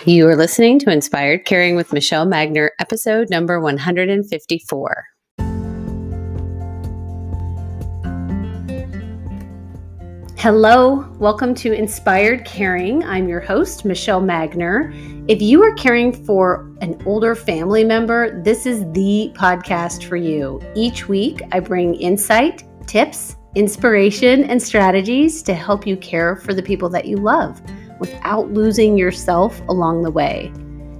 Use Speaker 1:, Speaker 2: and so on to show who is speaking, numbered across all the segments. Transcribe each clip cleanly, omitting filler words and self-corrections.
Speaker 1: You are listening to Inspired Caring with Michelle Magner, episode number 154. Hello, welcome to Inspired Caring. I'm your host, Michelle Magner. If you are caring for an older family member, this is the podcast for you. Each week, I bring insight, tips, inspiration, and strategies to help you care for the people that you love without losing yourself along the way.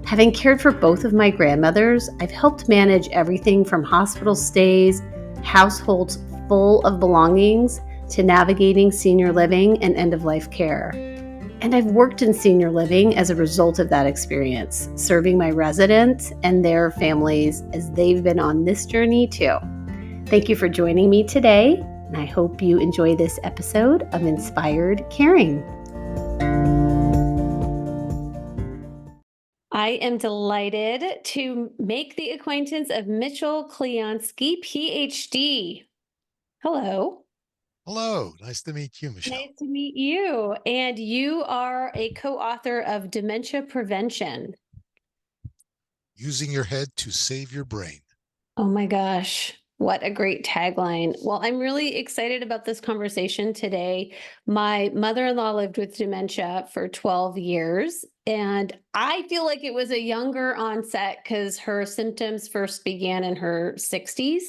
Speaker 1: Having cared for both of my grandmothers, I've helped manage everything from hospital stays, households full of belongings, to navigating senior living and end-of-life care. And I've worked in senior living as a result of that experience, serving my residents and their families as they've been on this journey too. Thank you for joining me today, and I hope you enjoy this episode of Inspired Caring. I am delighted to make the acquaintance of Mitchell Clionsky, Ph.D. Hello.
Speaker 2: Hello. Nice to meet you, Michelle.
Speaker 1: Nice to meet you. And you are a co-author of Dementia Prevention.
Speaker 2: Using your head to save your brain.
Speaker 1: Oh my gosh. What a great tagline. Well, I'm really excited about this conversation today. My mother-in-law lived with dementia for 12 years, and I feel like it was a younger onset because her symptoms first began in her 60s,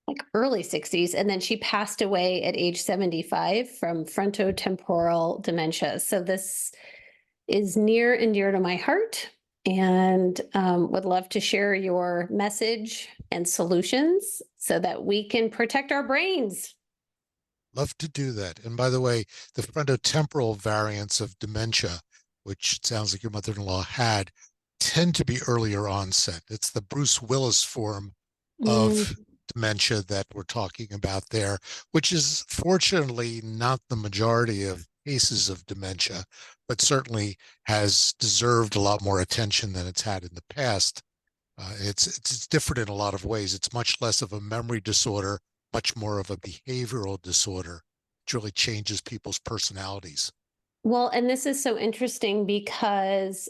Speaker 1: like early 60s, and then she passed away at age 75 from frontotemporal dementia. So this is near and dear to my heart, and would love to share your message and solutions so that we can protect our brains.
Speaker 2: Love to do that. And by the way, the frontotemporal variants of dementia, which it sounds like your mother-in-law had, tend to be earlier onset. It's the Bruce Willis form of dementia that we're talking about there, which is fortunately not the majority of cases of dementia, but certainly has deserved a lot more attention than it's had in the past. It's different in a lot of ways. It's much less of a memory disorder, much more of a behavioral disorder, which really changes people's personalities.
Speaker 1: Well, and this is so interesting because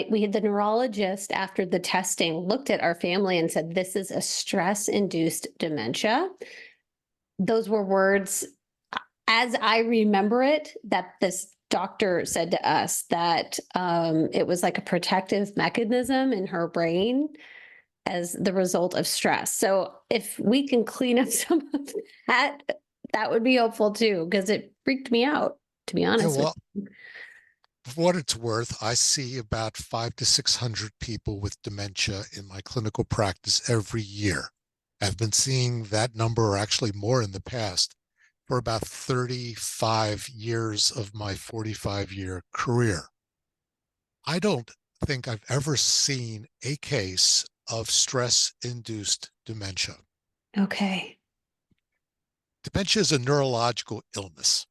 Speaker 1: we had the neurologist after the testing looked at our family and said, this is a stress-induced dementia. Those were words, as I remember it, that this doctor said to us, that it was like a protective mechanism in her brain as the result of stress. So if we can clean up some of that, that would be helpful too, because it freaked me out, to be honest with you.
Speaker 2: For what it's worth, I see about 500 to 600 people with dementia in my clinical practice every year. I've been seeing that number, or actually more in the past, for about 35 years of my 45-year career. I don't think I've ever seen a case of stress-induced dementia.
Speaker 1: Okay.
Speaker 2: Dementia is a neurological illness.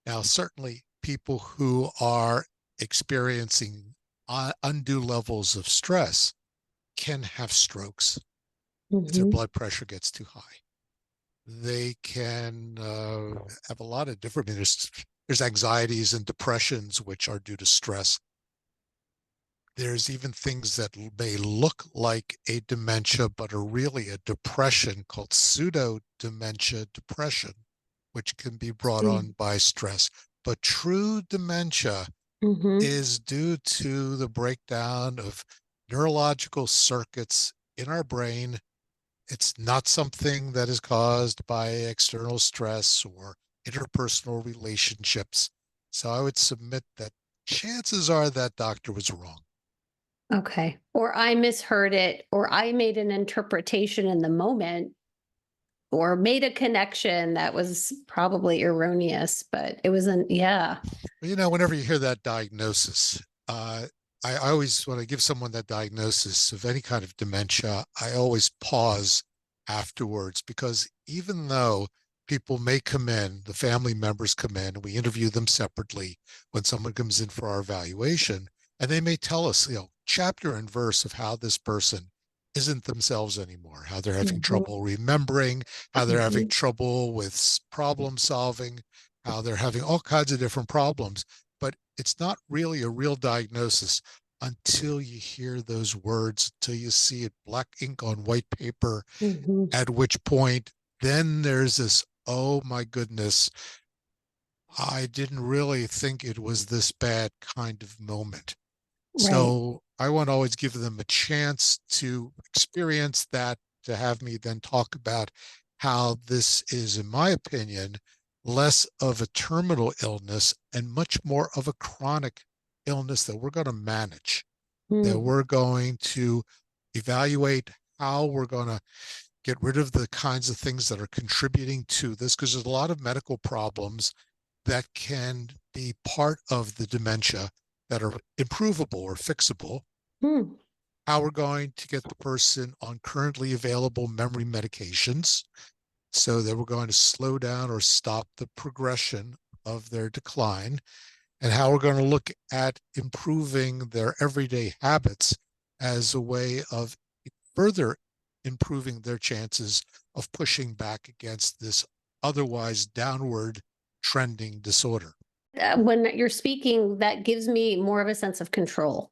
Speaker 2: Now, certainly people who are experiencing undue levels of stress can have strokes if their blood pressure gets too high. They can have a lot of different, there's anxieties and depressions which are due to stress. There's even things that may look like a dementia, but are really a depression called pseudo-dementia depression, which can be brought on by stress. But true dementia is due to the breakdown of neurological circuits in our brain. It's not something that is caused by external stress or interpersonal relationships. So I would submit that chances are that doctor was wrong.
Speaker 1: Okay. Or I misheard it, or I made an interpretation in the moment, or made a connection that was probably erroneous, but it wasn't, yeah.
Speaker 2: Whenever you hear that diagnosis, I always, when I give someone that diagnosis of any kind of dementia, I always pause afterwards, because even though people may come in, the family members come in, we interview them separately when someone comes in for our evaluation, and they may tell us, chapter and verse of how this person isn't themselves anymore, how they're having trouble remembering, how they're having trouble with problem solving, how they're having all kinds of different problems. But it's not really a real diagnosis until you hear those words, until you see it black ink on white paper,
Speaker 1: Mm-hmm.
Speaker 2: at which point then there's this, oh my goodness, I didn't really think it was this bad kind of moment.
Speaker 1: Right.
Speaker 2: So I want to always give them a chance to experience that, to have me then talk about how this is, in my opinion, less of a terminal illness and much more of a chronic illness that we're going to manage, that
Speaker 1: Mm.
Speaker 2: we're going to evaluate how we're going to get rid of the kinds of things that are contributing to this, because there's a lot of medical problems that can be part of the dementia that are improvable or fixable,
Speaker 1: Mm.
Speaker 2: how we're going to get the person on currently available memory medications so that we're going to slow down or stop the progression of their decline, and how we're going to look at improving their everyday habits as a way of further improving their chances of pushing back against this otherwise downward trending disorder.
Speaker 1: When you're speaking, that gives me more of a sense of control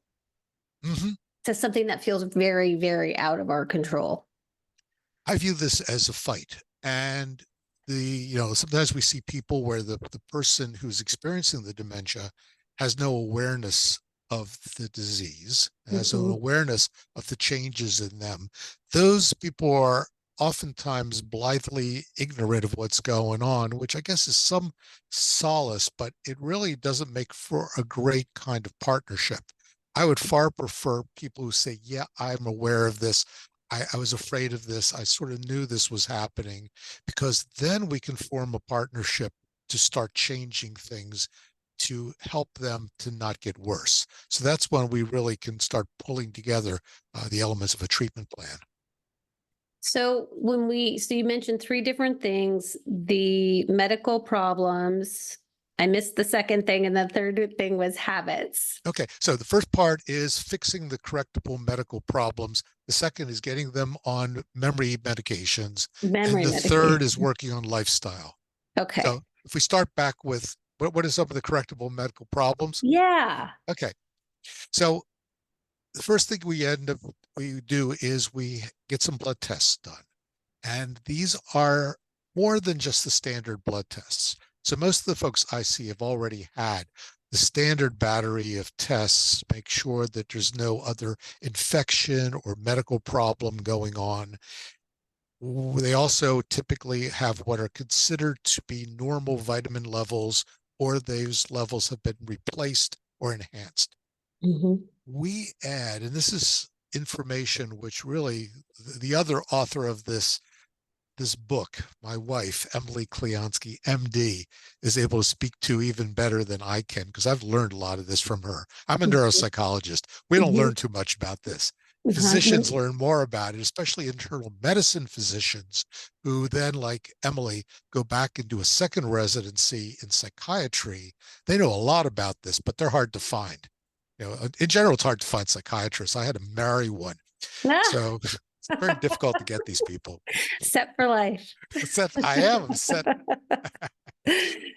Speaker 2: Mm-hmm.
Speaker 1: to something that feels very, very out of our control.
Speaker 2: I view this as a fight. And sometimes we see people where the person who's experiencing the dementia has no awareness of the disease, has no
Speaker 1: Mm-hmm.
Speaker 2: awareness of the changes in them. Those people are oftentimes blithely ignorant of what's going on, which I guess is some solace, but it really doesn't make for a great kind of partnership. I would far prefer people who say, yeah, I'm aware of this. I was afraid of this. I sort of knew this was happening, because then we can form a partnership to start changing things to help them to not get worse. So that's when we really can start pulling together the elements of a treatment plan.
Speaker 1: So you mentioned three different things: the medical problems. I missed the second thing, and the third thing was habits.
Speaker 2: Okay, so the first part is fixing the correctable medical problems. The second is getting them on memory medications. And
Speaker 1: Memory
Speaker 2: the third is
Speaker 1: medication.
Speaker 2: working on lifestyle.
Speaker 1: Okay.
Speaker 2: So if we start back with what are some of the correctable medical problems?
Speaker 1: Yeah.
Speaker 2: Okay, so the first thing we do is we get some blood tests done. And these are more than just the standard blood tests. So most of the folks I see have already had the standard battery of tests, make sure that there's no other infection or medical problem going on. They also typically have what are considered to be normal vitamin levels, or those levels have been replaced or enhanced.
Speaker 1: Mm-hmm.
Speaker 2: We add, and this is information which really the other author of this book, my wife, Emily Clionsky, MD, is able to speak to even better than I can, because I've learned a lot of this from her. I'm a neuropsychologist. We don't
Speaker 1: Mm-hmm.
Speaker 2: learn too much about this.
Speaker 1: Uh-huh.
Speaker 2: Physicians learn more about it, especially internal medicine physicians, who then, like Emily, go back and do a second residency in psychiatry. They know a lot about this, but they're hard to find. In general, it's hard to find psychiatrists. I had to marry one.
Speaker 1: Ah,
Speaker 2: So it's very difficult to get these people.
Speaker 1: set for life.
Speaker 2: Set, I'm set.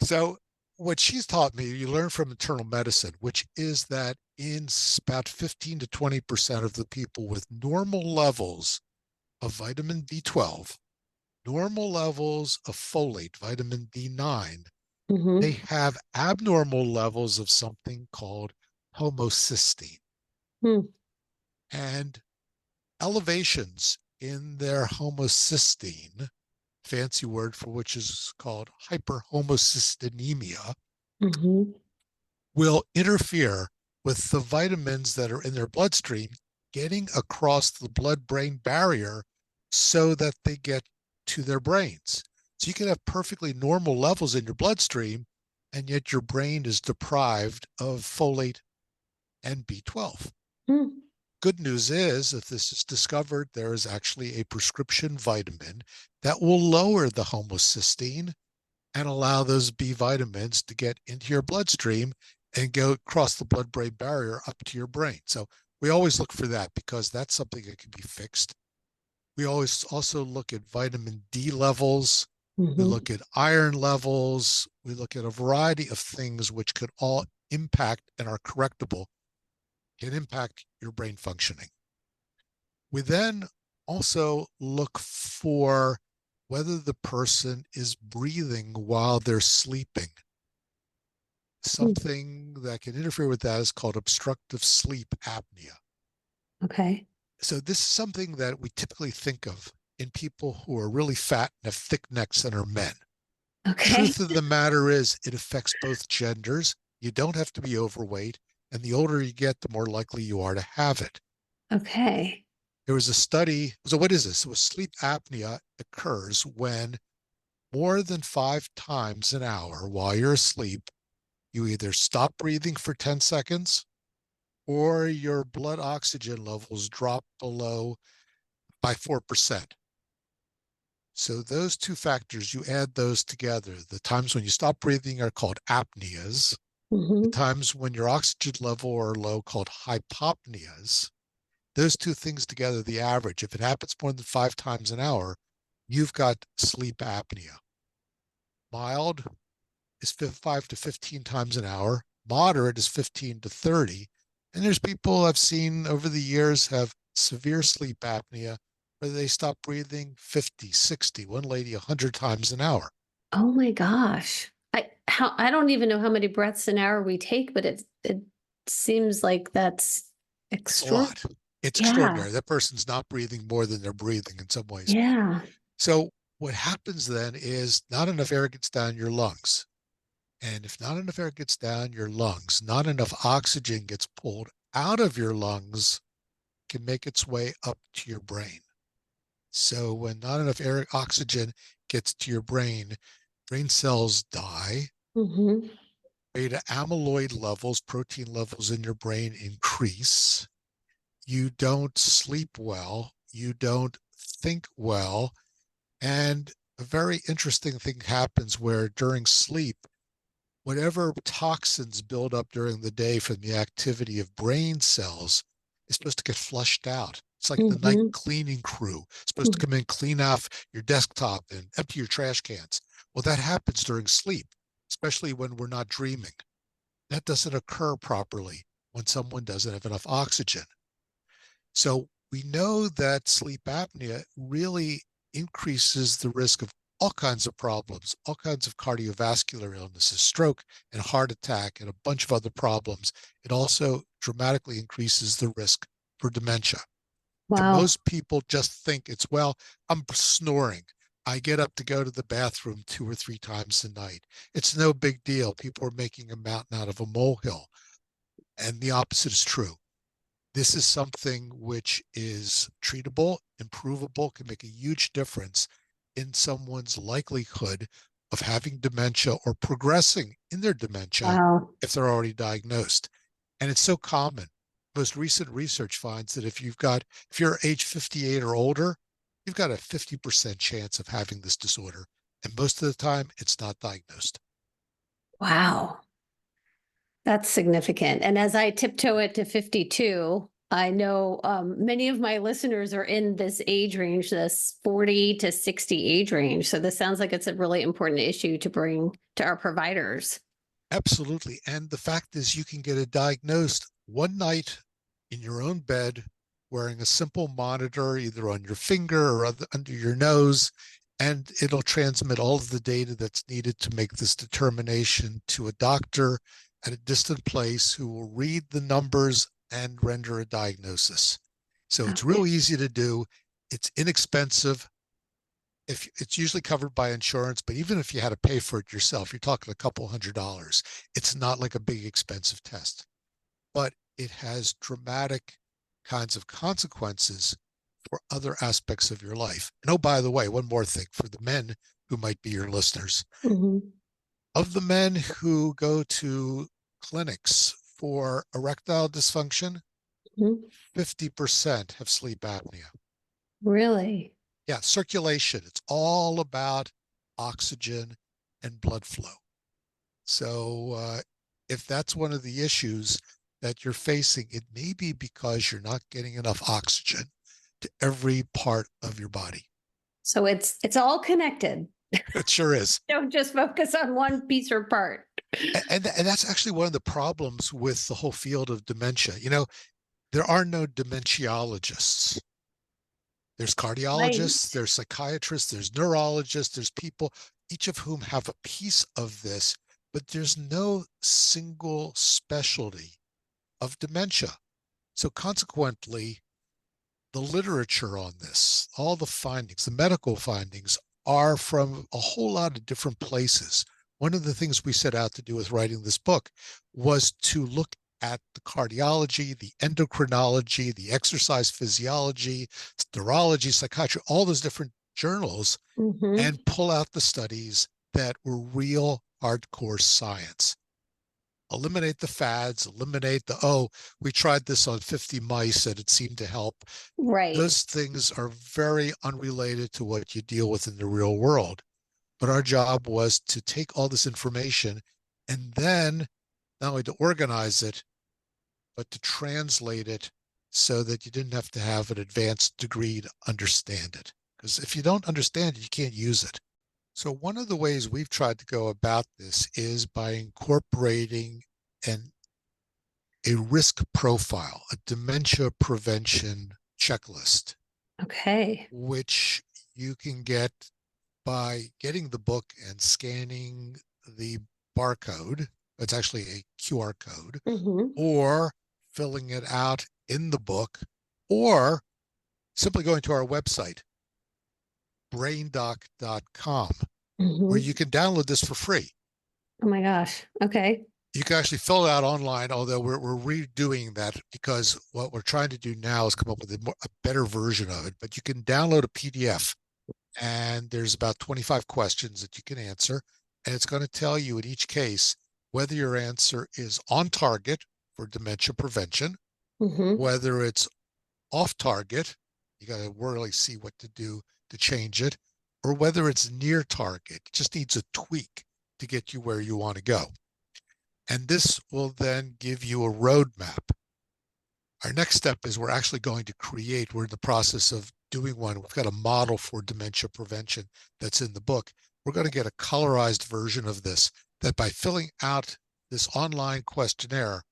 Speaker 2: So what she's taught me, you learn from internal medicine, which is that in about 15 to 20% of the people with normal levels of vitamin B12, normal levels of folate, vitamin B9, they
Speaker 1: Mm-hmm.
Speaker 2: have abnormal levels of something called homocysteine.
Speaker 1: Mm.
Speaker 2: And elevations in their homocysteine, fancy word for which is called hyperhomocysteinemia,
Speaker 1: Mm-hmm.
Speaker 2: will interfere with the vitamins that are in their bloodstream getting across the blood-brain barrier so that they get to their brains. So you can have perfectly normal levels in your bloodstream, and yet your brain is deprived of folate and B12.
Speaker 1: Mm.
Speaker 2: Good news is, if this is discovered, there is actually a prescription vitamin that will lower the homocysteine and allow those B vitamins to get into your bloodstream and go across the blood-brain barrier up to your brain. So we always look for that, because that's something that can be fixed. We always also look at vitamin D levels. We
Speaker 1: Mm-hmm.
Speaker 2: look at iron levels. We look at a variety of things which could all impact and are correctable can impact your brain functioning. We then also look for whether the person is breathing while they're sleeping. Something that can interfere with that is called obstructive sleep apnea.
Speaker 1: Okay.
Speaker 2: So this is something that we typically think of in people who are really fat and have thick necks and are men.
Speaker 1: Okay.
Speaker 2: Truth of the matter is it affects both genders. You don't have to be overweight, and the older you get, the more likely you are to have it.
Speaker 1: Okay.
Speaker 2: There was a study. So what is this? So sleep apnea occurs when more than 5 times an hour while you're asleep, you either stop breathing for 10 seconds or your blood oxygen levels drop below by 4%. So those two factors, you add those together. The times when you stop breathing are called apneas. The
Speaker 1: Mm-hmm.
Speaker 2: times when your oxygen level are low called hypopneas. Those two things together, the average, if it happens more than 5 times an hour, you've got sleep apnea. Mild is 5 to 15 times an hour. Moderate is 15 to 30. And there's people I've seen over the years have severe sleep apnea where they stop breathing 50, 60, one lady 100 times an hour.
Speaker 1: Oh my gosh. I don't even know how many breaths an hour we take, but it seems like that's
Speaker 2: It's a
Speaker 1: extraordinary.
Speaker 2: lot. It's
Speaker 1: Yeah.
Speaker 2: extraordinary. That person's not breathing more than they're breathing in some ways.
Speaker 1: Yeah.
Speaker 2: So what happens then is not enough air gets down your lungs. And if not enough air gets down your lungs, not enough oxygen gets pulled out of your lungs, can make its way up to your brain. So when not enough air oxygen gets to your brain cells die,
Speaker 1: Mm-hmm.
Speaker 2: beta amyloid levels, protein levels in your brain increase. You don't sleep well, you don't think well, and a very interesting thing happens where during sleep, whatever toxins build up during the day from the activity of brain cells is supposed to get flushed out. It's like the night
Speaker 1: Mm-hmm.
Speaker 2: cleaning crew. It's supposed to come in, clean off your desktop and empty your trash cans. Well, that happens during sleep, especially when we're not dreaming. That doesn't occur properly when someone doesn't have enough oxygen. So we know that sleep apnea really increases the risk of all kinds of problems, all kinds of cardiovascular illnesses, stroke and heart attack, and a bunch of other problems. It also dramatically increases the risk for dementia. And
Speaker 1: Wow.
Speaker 2: most people just think it's, well, I'm snoring. I get up to go to the bathroom 2 or 3 times a night. It's no big deal. People are making a mountain out of a molehill. And the opposite is true. This is something which is treatable, improvable, can make a huge difference in someone's likelihood of having dementia or progressing in their dementia
Speaker 1: Wow.
Speaker 2: if they're already diagnosed. And it's so common. Most recent research finds that if you're age 58 or older, you've got a 50% chance of having this disorder. And most of the time, it's not diagnosed.
Speaker 1: Wow. That's significant. And as I tiptoe it to 52, I know many of my listeners are in this age range, this 40 to 60 age range. So this sounds like it's a really important issue to bring to our providers.
Speaker 2: Absolutely. And the fact is, you can get it diagnosed one night in your own bed wearing a simple monitor, either on your finger or under your nose, and it'll transmit all of the data that's needed to make this determination to a doctor at a distant place who will read the numbers and render a diagnosis. So it's
Speaker 1: Okay.
Speaker 2: real easy to do. It's inexpensive. If it's usually covered by insurance, but even if you had to pay for it yourself, you're talking a couple $100. It's not like a big expensive test, but it has dramatic kinds of consequences for other aspects of your life. And oh, by the way, one more thing for the men who might be your listeners.
Speaker 1: Hmm.
Speaker 2: Of the men who go to clinics for erectile dysfunction,
Speaker 1: Hmm.
Speaker 2: 50% have sleep apnea.
Speaker 1: Really?
Speaker 2: Yeah, circulation. It's all about oxygen and blood flow. So if that's one of the issues that you're facing, it may be because you're not getting enough oxygen to every part of your body.
Speaker 1: So it's all connected.
Speaker 2: It sure is.
Speaker 1: Don't just focus on one piece or part.
Speaker 2: And that's actually one of the problems with the whole field of dementia. There are no dementiologists. There's
Speaker 1: Right.
Speaker 2: cardiologists, there's psychiatrists, there's neurologists, there's people, each of whom have a piece of this, but there's no single specialty of dementia. So consequently, the literature on this, all the findings, the medical findings, are from a whole lot of different places. One of the things we set out to do with writing this book was to look at the cardiology, the endocrinology, the exercise physiology, neurology, psychiatry, all those different journals,
Speaker 1: Mm-hmm.
Speaker 2: and pull out the studies that were real hardcore science. Eliminate the fads, eliminate we tried this on 50 mice and it seemed to help.
Speaker 1: Right.
Speaker 2: Those things are very unrelated to what you deal with in the real world. But our job was to take all this information and then not only to organize it, but to translate it so that you didn't have to have an advanced degree to understand it. Because if you don't understand it, you can't use it. So one of the ways we've tried to go about this is by incorporating an a risk profile, a dementia prevention checklist,
Speaker 1: Okay.
Speaker 2: which you can get by getting the book and scanning the barcode. It's actually a QR code,
Speaker 1: Mm-hmm.
Speaker 2: or filling it out in the book, or simply going to our website, braindoc.com, where
Speaker 1: Mm-hmm.
Speaker 2: you can download this for free.
Speaker 1: Oh my gosh. Okay.
Speaker 2: You can actually fill it out online, although we're redoing that because what we're trying to do now is come up with a better version of it. But you can download a PDF, and there's about 25 questions that you can answer. And it's going to tell you in each case whether your answer is on target for dementia prevention,
Speaker 1: Mm-hmm.
Speaker 2: whether it's off target, you got to really see what to do to change it, or whether it's near target, it just needs a tweak to get you where you want to go. And this will then give you a roadmap. Our next step is we're in the process of doing one. We've got a model for dementia prevention that's in the book. We're going to get a colorized version of this that by filling out this online questionnaire,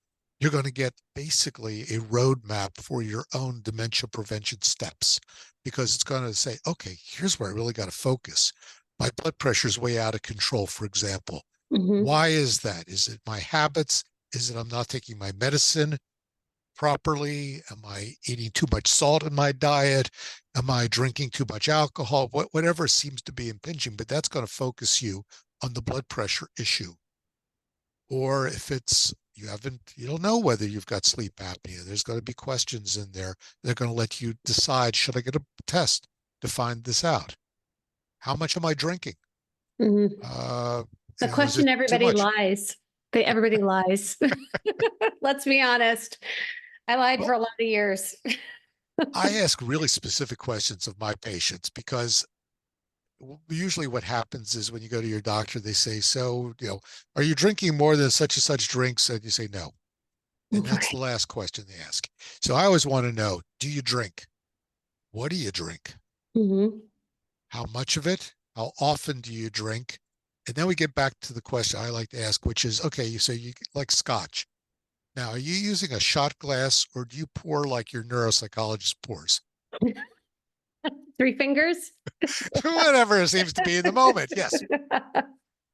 Speaker 2: you're going to get basically a roadmap for your own dementia prevention steps, because it's going to say, okay, here's where I really got to focus. My blood pressure is way out of control, for example.
Speaker 1: Mm-hmm.
Speaker 2: Why is that? Is it my habits? Is it I'm not taking my medicine properly? Am I eating too much salt in my diet? Am I drinking too much alcohol? Whatever seems to be impinging, but that's going to focus you on the blood pressure issue. Or if it's you don't know whether you've got sleep apnea, there's going to be questions in there. They're going to let you decide, should I get a test to find this out? How much am I drinking?
Speaker 1: Mm-hmm.
Speaker 2: Uh,
Speaker 1: The
Speaker 2: is it
Speaker 1: question
Speaker 2: too
Speaker 1: everybody
Speaker 2: much?
Speaker 1: lies. Everybody lies. Let's be honest. I lied
Speaker 2: Well,
Speaker 1: for a lot of years.
Speaker 2: I ask really specific questions of my patients because usually what happens is when you go to your doctor, they say, so, are you drinking more than such and such drinks? And you say no. And that's the
Speaker 1: Right.
Speaker 2: last question they ask. So I always want to know, do you drink? What do you drink?
Speaker 1: Mm-hmm.
Speaker 2: How much of it? How often do you drink? And then we get back to the question I like to ask, which is, okay, so you like scotch. Now, are you using a shot glass or do you pour like your neuropsychologist pours?
Speaker 1: Three fingers.
Speaker 2: Whatever seems to be in the moment. Yes,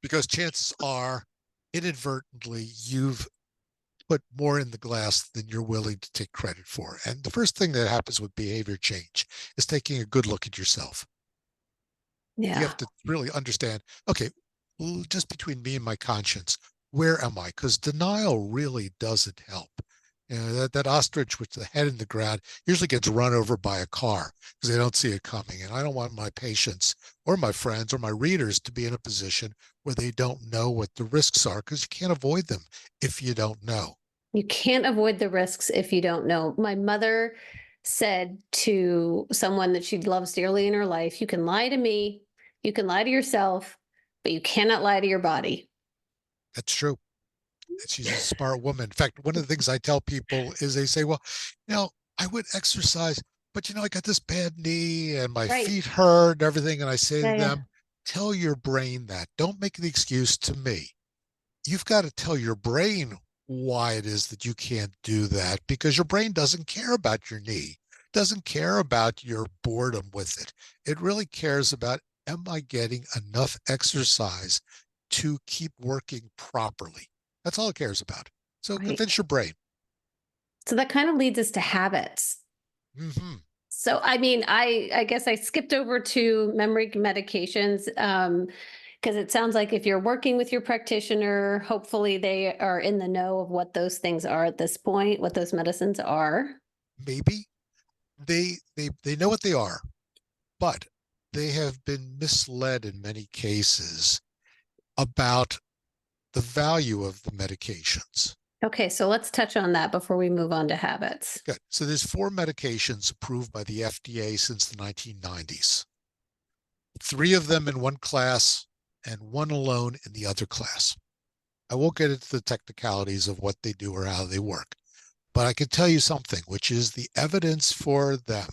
Speaker 2: because chances are inadvertently you've put more in the glass than you're willing to take credit for. And the first thing that happens with behavior change is taking a good look at yourself. You
Speaker 1: Yeah.
Speaker 2: have to really understand, okay, just between me and my conscience, where am I? Because denial really doesn't help. That ostrich with the head in the ground usually gets run over by a car because they don't see it coming. And I don't want my patients or my friends or my readers to be in a position where they don't know what the risks are, because you can't avoid them if you don't know.
Speaker 1: You can't avoid the risks if you don't know. My mother said to someone that she loves dearly in her life, you can lie to me, you can lie to yourself, but you cannot lie to your body.
Speaker 2: That's true. She's a smart woman. In fact, one of the things I tell people is they say, well, I would exercise, but I got this bad knee and my
Speaker 1: Right.
Speaker 2: feet hurt and everything. And I say to
Speaker 1: Yeah, yeah.
Speaker 2: them, tell your brain that. Don't make the excuse to me. you've got to tell your brain why it is that you can't do that, because your brain doesn't care about your knee, doesn't care about your boredom with it. It really cares about, am I getting enough exercise to keep working properly? That's all it cares about. So
Speaker 1: Right.
Speaker 2: convince your brain.
Speaker 1: So that kind of leads us to habits.
Speaker 2: Mm-hmm.
Speaker 1: So, I mean, I guess I skipped over to memory medications, because it sounds like if you're working with your practitioner, hopefully they are in the know of what those things are at this point, what those medicines are.
Speaker 2: Maybe they know what they are, but they have been misled in many cases about the value of the medications.
Speaker 1: Okay, so let's touch on that before we move on to habits.
Speaker 2: Good. So there's 4 medications approved by the FDA since the 1990s. 3 of them in one class and 1 alone in the other class. I won't get into the technicalities of what they do or how they work, but I can tell you something, which is the evidence for them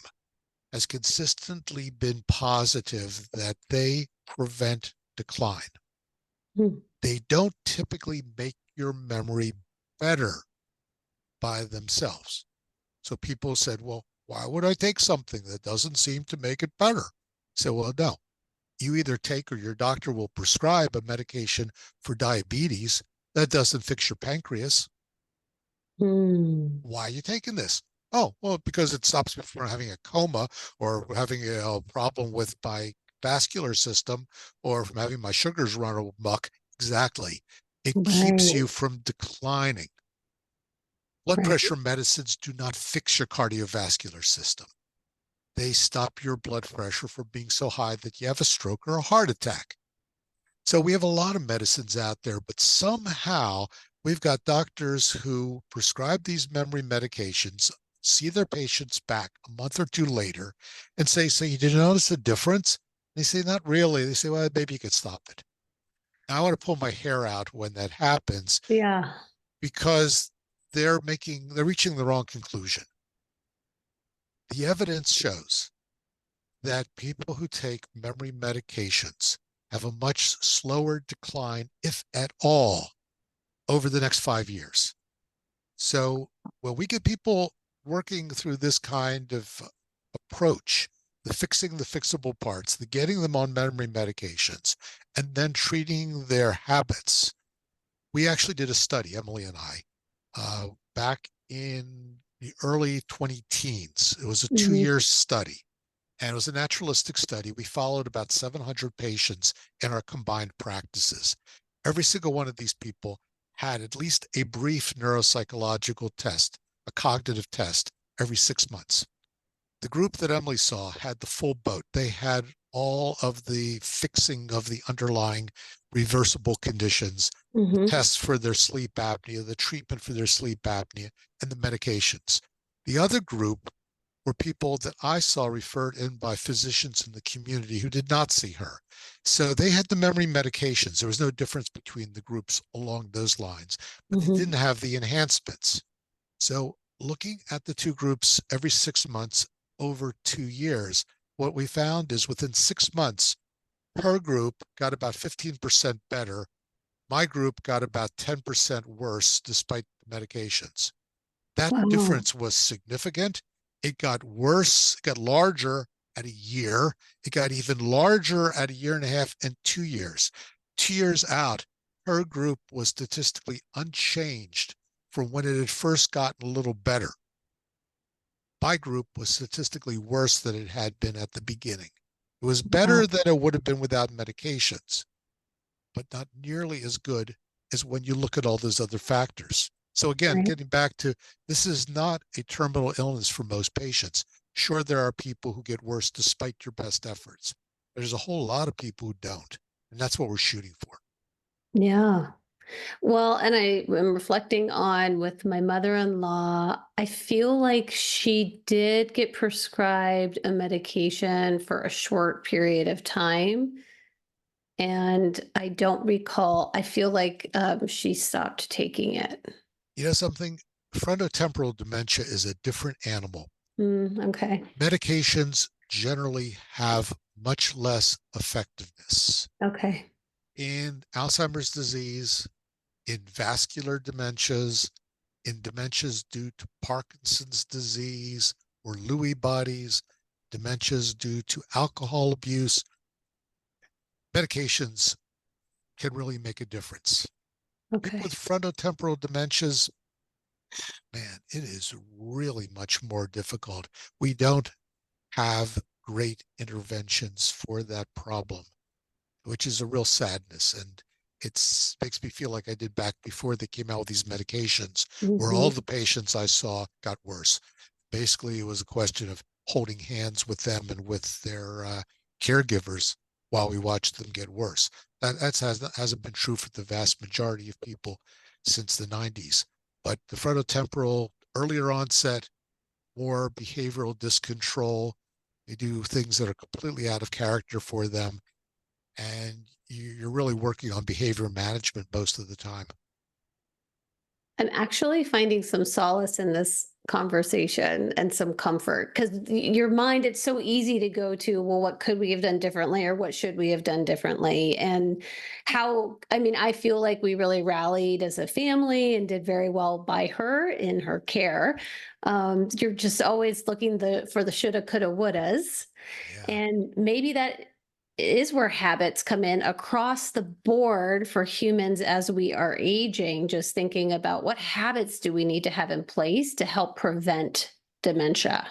Speaker 2: has consistently been positive that they prevent decline.
Speaker 1: Hmm.
Speaker 2: They don't typically make your memory better by themselves. So people said, well, why would I take something that doesn't seem to make it better? So, well, no. You either take or your doctor will prescribe a medication for diabetes that doesn't fix your pancreas.
Speaker 1: Hmm.
Speaker 2: Why are you taking this? Oh, well, because it stops me from having a coma or having a problem with my vascular system or from having my sugars run amok. Exactly. It keeps
Speaker 1: Right,
Speaker 2: you from declining. Blood
Speaker 1: right.
Speaker 2: pressure medicines do not fix your cardiovascular system. They stop your blood pressure from being so high that you have a stroke or a heart attack. So we have a lot of medicines out there, but somehow we've got doctors who prescribe these memory medications, see their patients back a month or 2 later, and say, so you didn't notice a difference? They say, not really. They say, well, maybe you could stop it. Now, I want to pull my hair out when that happens
Speaker 1: Yeah.
Speaker 2: because they're reaching the wrong conclusion. The evidence shows that people who take memory medications have a much slower decline, if at all, over the next 5 years. So when we get people working through this kind of approach, the fixing the fixable parts, the getting them on memory medications, and then treating their habits. We actually did a study, Emily and I, back in the early 20 teens. It was a two
Speaker 1: Mhm.
Speaker 2: year study and it was a naturalistic study. We followed about 700 patients in our combined practices. Every single one of these people had at least a brief neuropsychological test, a cognitive test, every 6 months. The group that Emily saw had the full boat. They had all of the fixing of the underlying reversible conditions, the
Speaker 1: Mhm.
Speaker 2: tests for their sleep apnea, the treatment for their sleep apnea, and the medications. The other group were people that I saw referred in by physicians in the community who did not see her. So they had the memory medications. There was no difference between the groups along those lines, but they didn't
Speaker 1: Mhm.
Speaker 2: have the enhancements. So looking at the two groups every 6 months over 2 years, what we found is within 6 months, her group got about 15% better. My group got about 10% worse despite the medications. That
Speaker 1: Wow.
Speaker 2: difference was significant. It got worse, it got larger at a year. It got even larger at a year and a half and 2 years. 2 years out, her group was statistically unchanged from when it had first gotten a little better. My group was statistically worse than it had been at the beginning. It was better
Speaker 1: Wow.
Speaker 2: than it would have been without medications, but not nearly as good as when you look at all those other factors. So again,
Speaker 1: Right.
Speaker 2: getting back to, this is not a terminal illness for most patients. Sure, there are people who get worse despite your best efforts. There's a whole lot of people who don't, and that's what we're shooting for.
Speaker 1: Yeah. Well, and I am reflecting on with my mother-in-law, I feel like she did get prescribed a medication for a short period of time. And I don't recall, I feel like she stopped taking it.
Speaker 2: You know something? Frontotemporal dementia is a different animal.
Speaker 1: Okay.
Speaker 2: Medications generally have much less effectiveness.
Speaker 1: Okay.
Speaker 2: In Alzheimer's disease, in vascular dementias, in dementias due to Parkinson's disease or Lewy bodies, dementias due to alcohol abuse. Medications can really make a difference. People
Speaker 1: Okay.
Speaker 2: with frontotemporal dementias, man, it is really much more difficult. We don't have great interventions for that problem, which is a real sadness. And it makes me feel like I did back before they came out with these medications, where all
Speaker 1: Hmm.
Speaker 2: the patients I saw got worse. Basically, it was a question of holding hands with them and with their caregivers while we watched them get worse. That hasn't been true for the vast majority of people since the 90s. But the frontotemporal, earlier onset, more behavioral discontrol. They do things that are completely out of character for them. And you're really working on behavior management most of the time.
Speaker 1: I'm actually finding some solace in this conversation and some comfort because your mind, it's so easy to go to, well, what could we have done differently or what should we have done differently? And how, I mean, I feel like we really rallied as a family and did very well by her in her care. You're just always looking for the shoulda, coulda, wouldas.
Speaker 2: Yeah.
Speaker 1: And maybe that is where habits come in across the board for humans as we are aging, just thinking about what habits do we need to have in place to help prevent dementia.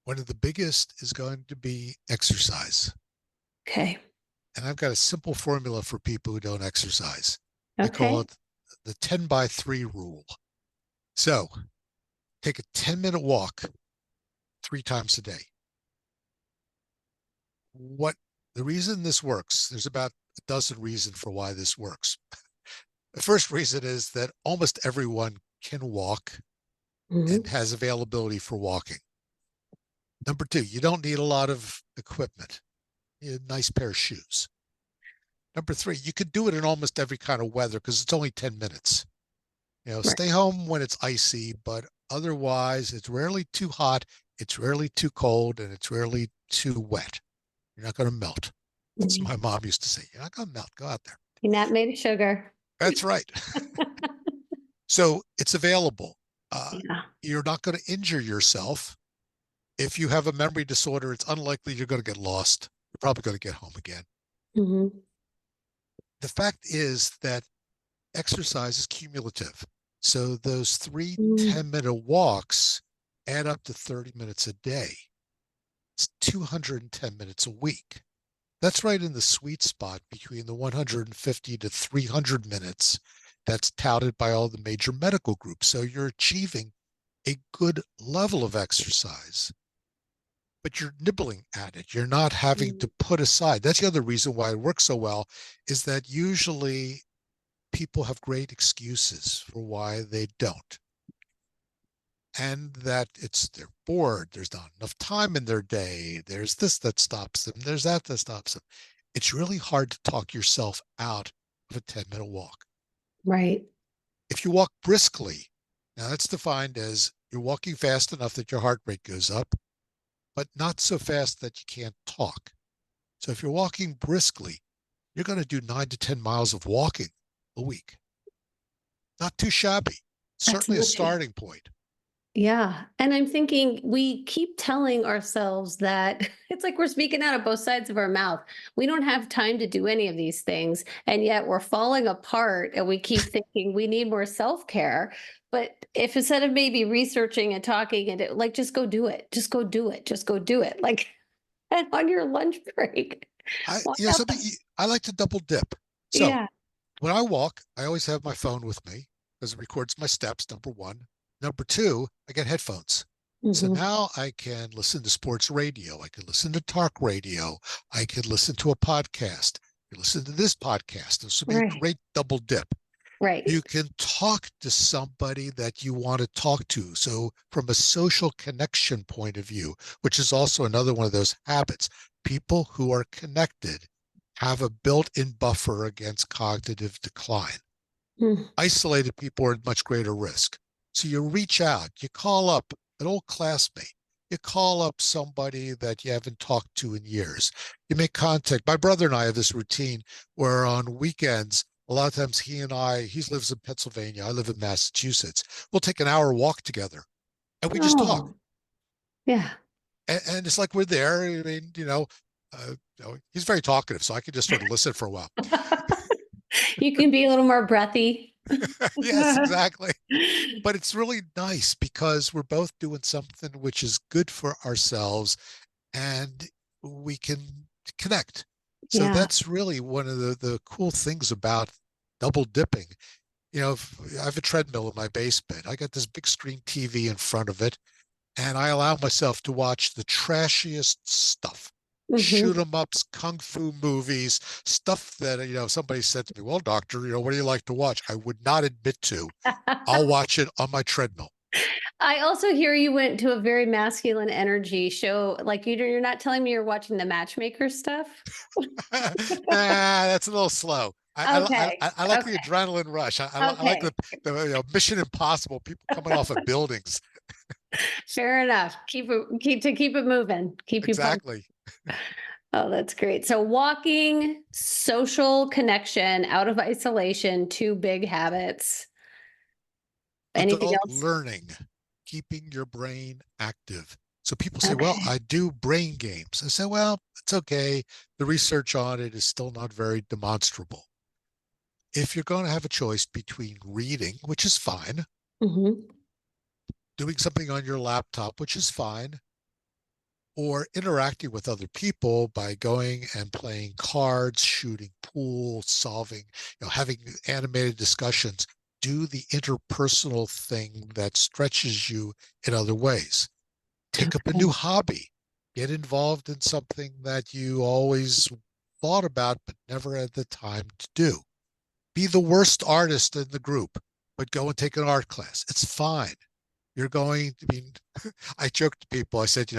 Speaker 2: One of the biggest is going to be exercise.
Speaker 1: Okay.
Speaker 2: And I've got a simple formula for people who don't exercise. I call
Speaker 1: Okay.
Speaker 2: it the 10 by 3 rule. So take a 10-minute walk 3 times a day. What the reason this works, there's about a dozen reasons for why this works. The first reason is that almost everyone can walk and
Speaker 1: Hmm.
Speaker 2: has availability for walking. Number two, you don't need a lot of equipment. You need a nice pair of shoes. Number three, you could do it in almost every kind of weather because it's only 10 minutes.
Speaker 1: Right.
Speaker 2: Stay home when it's icy, but otherwise it's rarely too hot, it's rarely too cold, and it's rarely too wet. You're not going to melt. That's
Speaker 1: Mhm.
Speaker 2: my mom used to say. You're not going to melt. Go out there.
Speaker 1: You're not made of sugar.
Speaker 2: That's right. So it's available.
Speaker 1: Yeah.
Speaker 2: You're not going to injure yourself. If you have a memory disorder, it's unlikely you're going to get lost. You're probably going to get home again.
Speaker 1: Hmm.
Speaker 2: The fact is that exercise is cumulative. So those three
Speaker 1: Mm.
Speaker 2: 10-minute walks add up to 30 minutes a day. It's 210 minutes a week. That's right in the sweet spot between the 150 to 300 minutes that's touted by all the major medical groups. So you're achieving a good level of exercise, but you're nibbling at it. You're not having
Speaker 1: Mm.
Speaker 2: to put aside. That's the other reason why it works so well, is that usually people have great excuses for why they don't. And that they're bored, there's not enough time in their day, there's this that stops them, there's that stops them. It's really hard to talk yourself out of a 10-minute walk.
Speaker 1: Right.
Speaker 2: If you walk briskly, now that's defined as you're walking fast enough that your heart rate goes up, but not so fast that you can't talk. So if you're walking briskly, you're going to do 9 to 10 miles of walking a week. Not too shabby.
Speaker 1: That's
Speaker 2: Certainly a
Speaker 1: not too.
Speaker 2: starting point.
Speaker 1: Yeah. And I'm thinking we keep telling ourselves that it's like we're speaking out of both sides of our mouth. We don't have time to do any of these things. And yet we're falling apart and we keep thinking we need more self care. But if instead of maybe researching and talking and like, just go do it, just go do it, just go do it. Like, and on your lunch break, walk out.
Speaker 2: Something I like to double dip. So
Speaker 1: Yeah.
Speaker 2: when I walk, I always have my phone with me because it records my steps, number one. Number two, I get headphones. So
Speaker 1: Hmm.
Speaker 2: now I can listen to sports radio. I can listen to talk radio. I can listen to a podcast. You listen to this podcast. This would be a
Speaker 1: Right.
Speaker 2: great double dip.
Speaker 1: Right.
Speaker 2: You can talk to somebody that you want to talk to. So from a social connection point of view, which is also another one of those habits, people who are connected have a built-in buffer against cognitive decline.
Speaker 1: Mm.
Speaker 2: Isolated people are at much greater risk. So you reach out, you call up an old classmate, you call up somebody that you haven't talked to in years. You make contact. My brother and I have this routine where on weekends A lot of times he lives in Pennsylvania, I live in Massachusetts. We'll take an hour walk together and we just talk.
Speaker 1: Oh, yeah.
Speaker 2: And it's like we're there. I mean, he's very talkative, so I can just sort of listen for a while.
Speaker 1: You can be a little more breathy.
Speaker 2: Yes, exactly. But it's really nice because we're both doing something which is good for ourselves and we can connect. So
Speaker 1: Yeah.
Speaker 2: that's really one of the cool things about double dipping. I have a treadmill in my basement. I got this big screen TV in front of it, and I allow myself to watch the trashiest stuff. Shoot
Speaker 1: Hmm.
Speaker 2: 'em ups, kung fu movies, stuff that, somebody said to me, well, doctor, what do you like to watch? I would not admit to. I'll watch it on my treadmill.
Speaker 1: I also hear you went to a very masculine energy show. Like you're not telling me you're watching the matchmaker stuff.
Speaker 2: Nah, that's a little slow.
Speaker 1: Okay.
Speaker 2: I like the
Speaker 1: Okay.
Speaker 2: adrenaline rush. I like
Speaker 1: Okay.
Speaker 2: the Mission Impossible, people coming off of buildings.
Speaker 1: Fair enough. Keep it moving. Keep you pumped.
Speaker 2: Exactly.
Speaker 1: Oh, that's great. So walking, social connection, out of isolation, two big habits. Anything
Speaker 2: Adult
Speaker 1: else?
Speaker 2: learning, keeping your brain active. So people say, well,
Speaker 1: Okay.
Speaker 2: I do brain games. I say, well, it's okay. The research on it is still not very demonstrable. If you're going to have a choice between reading, which is fine,
Speaker 1: Hmm.
Speaker 2: doing something on your laptop, which is fine, or interacting with other people by going and playing cards, shooting pool, solving, having animated discussions, do the interpersonal thing that stretches you in other ways. Take up a new
Speaker 1: Okay.
Speaker 2: hobby, get involved in something that you always thought about but never had the time to do. Be the worst artist in the group, but go and take an art class. It's fine. You're going to be, I joke to people, I said,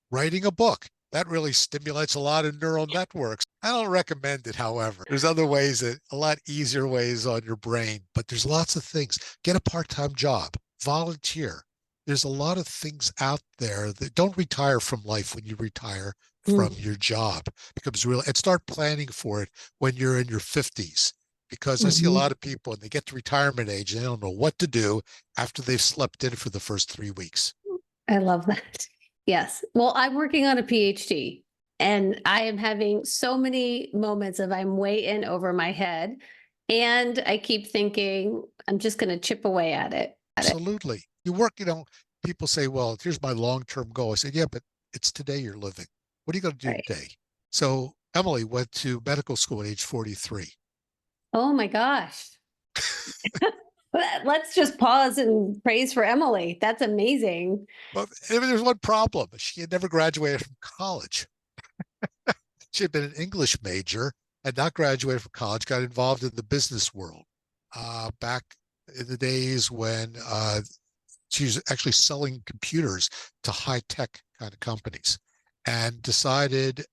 Speaker 2: writing a book, that really stimulates a lot of neural networks. I don't recommend it, however. There's other ways, a lot easier ways on your brain, but there's lots of things. Get a part-time job, volunteer. There's a lot of things out there that don't retire from life when you retire from
Speaker 1: Mm-hmm.
Speaker 2: your job. It becomes real, and start planning for it when you're in your 50s. Because I see a lot of people and they get to retirement age and they don't know what to do after they've slept in for the first 3 weeks.
Speaker 1: I love that. Yes. Well, I'm working on a PhD and I am having so many moments of I'm way in over my head. And I keep thinking, I'm just going to chip away at it.
Speaker 2: Absolutely. You work, people say, well, here's my long-term goal. I said, yeah, but it's today you're living. What are you going to do
Speaker 1: Right.
Speaker 2: today? So Emily went to medical school at age 43.
Speaker 1: Oh my gosh. Let's just pause and praise for Emily. That's amazing.
Speaker 2: But there's one problem. She had never graduated from college. She had been an English major, had not graduated from college, got involved in the business world back in the days when she was actually selling computers to high-tech kind of companies, and decided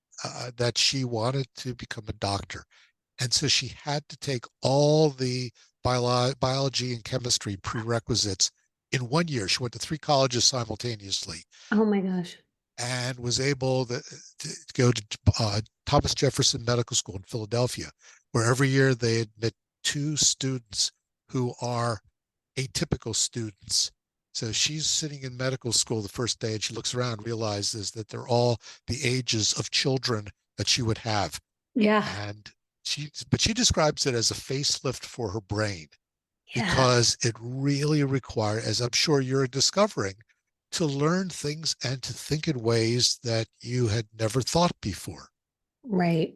Speaker 2: that she wanted to become a doctor. And so she had to take all the biology and chemistry prerequisites in 1 year. She went to three colleges simultaneously
Speaker 1: Oh my gosh.
Speaker 2: and was able to go to Thomas Jefferson Medical School in Philadelphia, where every year they admit two students who are atypical students. So she's sitting in medical school the first day and she looks around, realizes that they're all the ages of children that she would have.
Speaker 1: Yeah.
Speaker 2: And she describes it as a facelift for her brain
Speaker 1: Yeah.
Speaker 2: because it really requires, as I'm sure you're discovering, to learn things and to think in ways that you had never thought before.
Speaker 1: Right.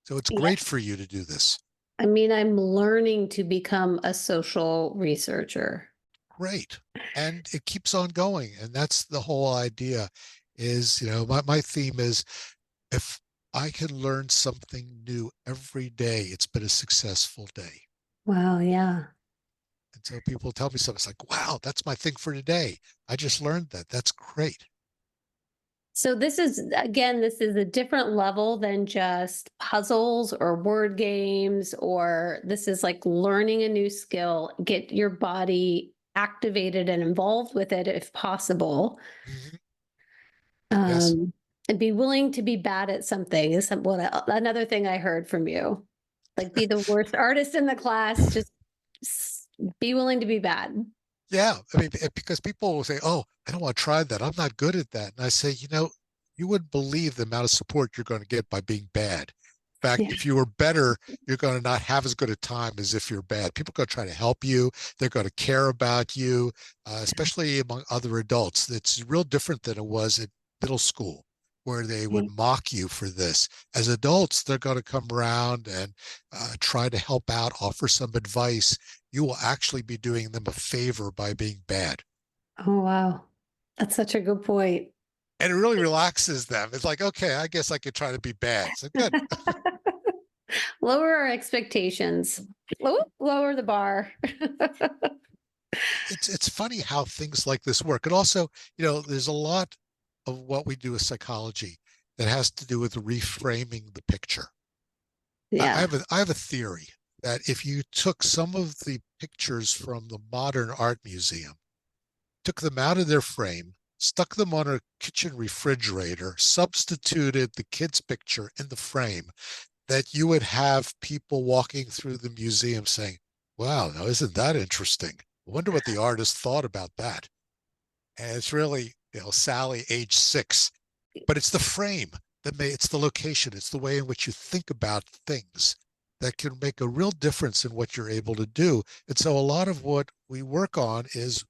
Speaker 2: So it's
Speaker 1: Yeah.
Speaker 2: great for you to do this.
Speaker 1: I mean, I'm learning to become a social researcher.
Speaker 2: Great. And it keeps on going. And that's the whole idea is, my theme is if I can learn something new every day, it's been a successful day.
Speaker 1: Wow. Yeah.
Speaker 2: And so people tell me something, it's like, wow, that's my thing for today. I just learned that. That's great.
Speaker 1: So this is a different level than just puzzles or word games, or this is like learning a new skill, get your body activated and involved with it if possible.
Speaker 2: Mhm. Yes.
Speaker 1: Um, and be willing to be bad at something is another thing I heard from you. Like be the worst artist in the class, just be willing to be bad.
Speaker 2: Yeah, I mean, because people will say, "Oh, I don't want to try that. I'm not good at that." And I say, you wouldn't believe the amount of support you're going to get by being bad. In fact,
Speaker 1: Yeah.
Speaker 2: if you were better, you're going to not have as good a time as if you're bad. People are going to try to help you. They're going to care about you, especially among other adults. It's real different than it was in middle school, where they would mock you for this. As adults, they're going to come around and try to help out, offer some advice. You will actually be doing them a favor by being bad.
Speaker 1: Oh, wow. That's such a good point.
Speaker 2: And it really relaxes them. It's like, okay, I guess I could try to be bad. So good.
Speaker 1: Lower our expectations. Lower the bar.
Speaker 2: It's funny how things like this work. And also, there's a lot of what we do with psychology that has to do with reframing the picture.
Speaker 1: Yeah.
Speaker 2: I have a theory that if you took some of the pictures from the modern art museum, took them out of their frame, stuck them on a kitchen refrigerator, substituted the kid's picture in the frame, that you would have people walking through the museum saying, wow, now isn't that interesting? I wonder what the artist thought about that. And it's really, Sally, age 6, but it's the frame it's the location, it's the way in which you think about things that can make a real difference in what you're able to do. And so a lot of what we work on is